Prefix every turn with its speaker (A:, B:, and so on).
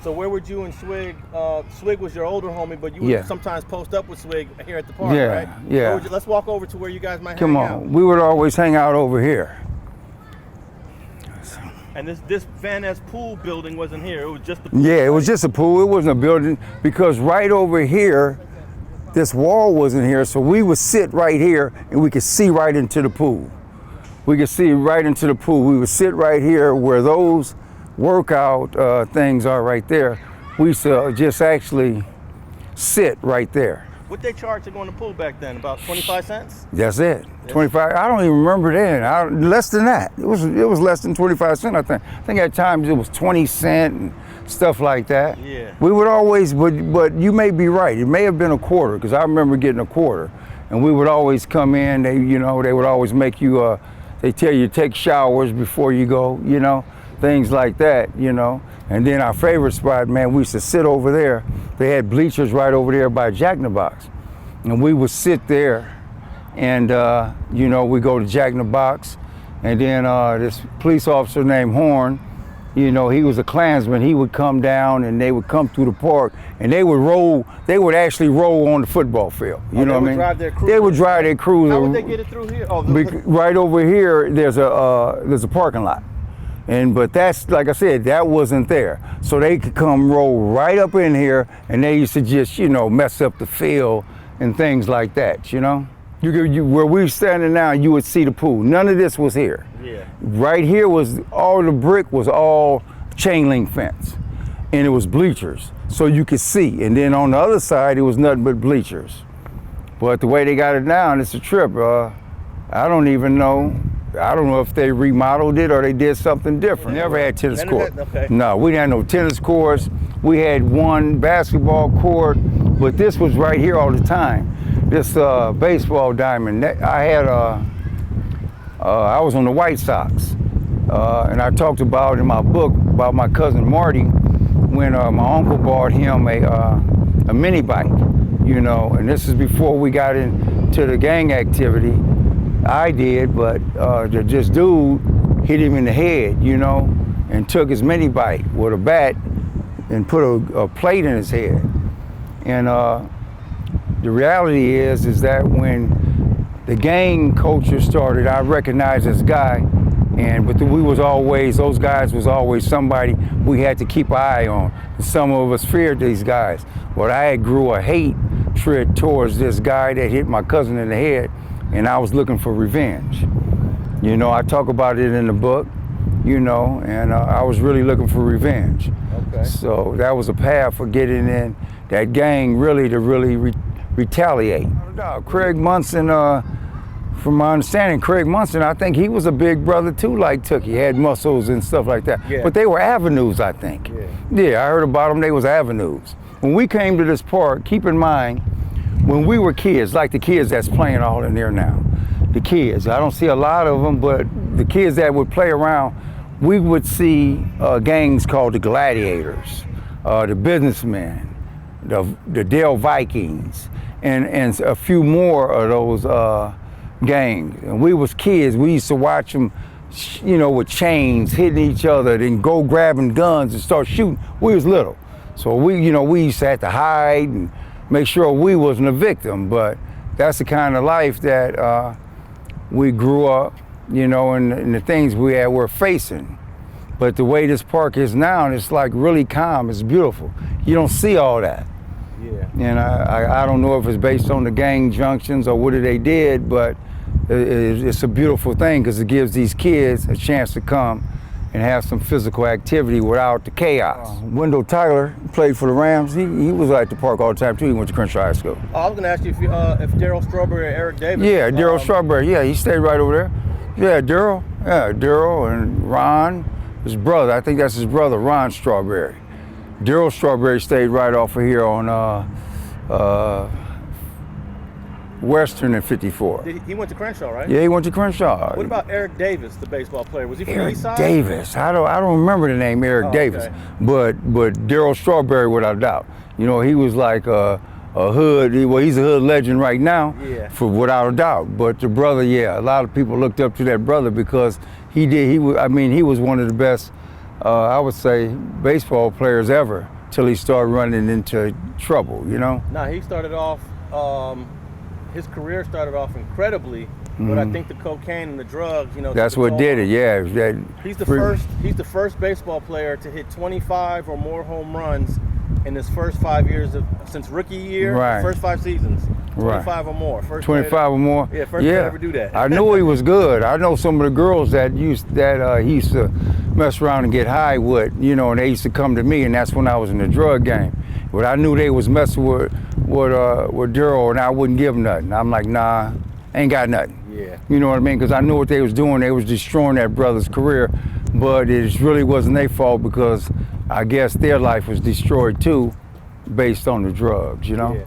A: So where would you and Swig? Swig was your older homie, but you would sometimes post up with Swig here at the park, right?
B: Yeah.
A: Let's walk over to where you guys might
B: hang out. Come on, we would always hang out over here.
A: And this Van Ness pool building wasn't here. It was just the pool.
B: Yeah, it was just a pool. It wasn't a building because right over here, this wall wasn't here. So we would sit right here and we could see right into the pool. We could see right into the pool. We would sit right here where those workout things are right there. We used to just actually sit right there.
A: What they charge to go in the pool back then? About 25 cents?
B: That's it. 25. I don't even remember then. Less than that. It was less than 25 cents. I think at times it was 20 cents and stuff like that.
A: Yeah.
B: We would always, but you may be right. It may have been a quarter because I remember getting a quarter, and we would always come in. They would always make you. They tell you to take showers before you go. Things like that. And then our favorite spot, man, we used to sit over there. They had bleachers right over there by Jack in the Box. And we would sit there and, we go to Jack in the Box. And then this police officer named Horn, he was a Klansman. He would come down and they would come through the park and they would actually roll on the football field. You know what I mean?
A: Drive their cruiser.
B: They would drive their cruiser.
A: How would they get it through here?
B: Right over here, there's a parking lot. But that's, like I said, that wasn't there. So they could come roll right up in here and they used to just, mess up the field and things like that, Where we standing now, you would see the pool. None of this was here.
A: Yeah.
B: Right here was, all the brick was all chain link fence. And it was bleachers, so you could see. And then on the other side, it was nothing but bleachers. But the way they got it now, it's a trip. I don't even know. I don't know if they remodeled it or they did something different. Never had tennis court.
A: Okay.
B: No, we didn't have no tennis courts. We had one basketball court, but this was right here all the time. This baseball diamond. I was on the White Sox, and I talked about in my book about my cousin Marty when my uncle bought him a mini bike, and this is before we got into the gang activity. I did, but this dude hit him in the head, and took his mini bike with a bat and put a plate in his head. And the reality is that when the gang culture started, I recognized this guy, but those guys was always somebody we had to keep an eye on. Some of us feared these guys, but I grew a hatred towards this guy that hit my cousin in the head. And I was looking for revenge. I talk about it in the book, and I was really looking for revenge.
A: Okay.
B: So that was a path for getting in that gang to retaliate. Craig Munson, from my understanding, Craig Munson, I think he was a big brother too, like Tookie. He had muscles and stuff like that.
A: Yeah.
B: But they were avenues, I think. Yeah, I heard about them, they was avenues. When we came to this park, keep in mind, when we were kids, like the kids that's playing all in there now, the kids, I don't see a lot of them, but the kids that would play around, we would see gangs called the Gladiators, the Businessmen, the Dale Vikings, and a few more of those gangs. And we was kids, we used to watch them, with chains hitting each other, then go grabbing guns and start shooting. We was little. So we used to have to hide and make sure we wasn't a victim, but that's the kind of life that we grew up, and the things we're facing. But the way this park is now, it's like really calm, it's beautiful. You don't see all that.
A: Yeah.
B: And I don't know if it's based on the gang junctions or what they did, but it's a beautiful thing because it gives these kids a chance to come and have some physical activity without the chaos. Wendell Tyler played for the Rams. He was at the park all the time too. He went to Crenshaw High School.
A: I was going to ask you if Daryl Strawberry or Eric Davis.
B: Yeah, Daryl Strawberry. Yeah, he stayed right over there. Yeah, Daryl. Yeah, Daryl and Ron, his brother. I think that's his brother, Ron Strawberry. Daryl Strawberry stayed right off of here on Western and 54.
A: He went to Crenshaw, right?
B: Yeah, he went to Crenshaw.
A: What about Eric Davis, the baseball player? Was he from
B: Eric
A: Eastside?
B: Davis. I don't remember the name Eric Davis,
A: okay.
B: but Daryl Strawberry, without a doubt. He was like a hood. He's a hood legend right now, for without a doubt. But the brother, a lot of people looked up to that brother because he was one of the best I would say, baseball players ever, till he started running into trouble, you know?
A: Now, he started off, his career started off incredibly, but I think the cocaine and the drugs, you know.
B: That's what did it, yeah.
A: He's the first baseball player to hit 25 or more home runs in his first 5 years since rookie year, first 5 seasons. 25 or more. First
B: 25 or more?
A: Yeah, first player to ever do that.
B: I knew he was good. I know some of the girls that he used to mess around and get high with, you know, and they used to come to me, and that's when I was in the drug game. But I knew they was messing with Daryl, and I wouldn't give them nothing. I'm like, nah, ain't got nothing.
A: Yeah.
B: You know what I mean? Because I knew what they was doing. They was destroying that brother's career, but it really wasn't their fault because I guess their life was destroyed too, based on the drugs, you know?
A: Yeah.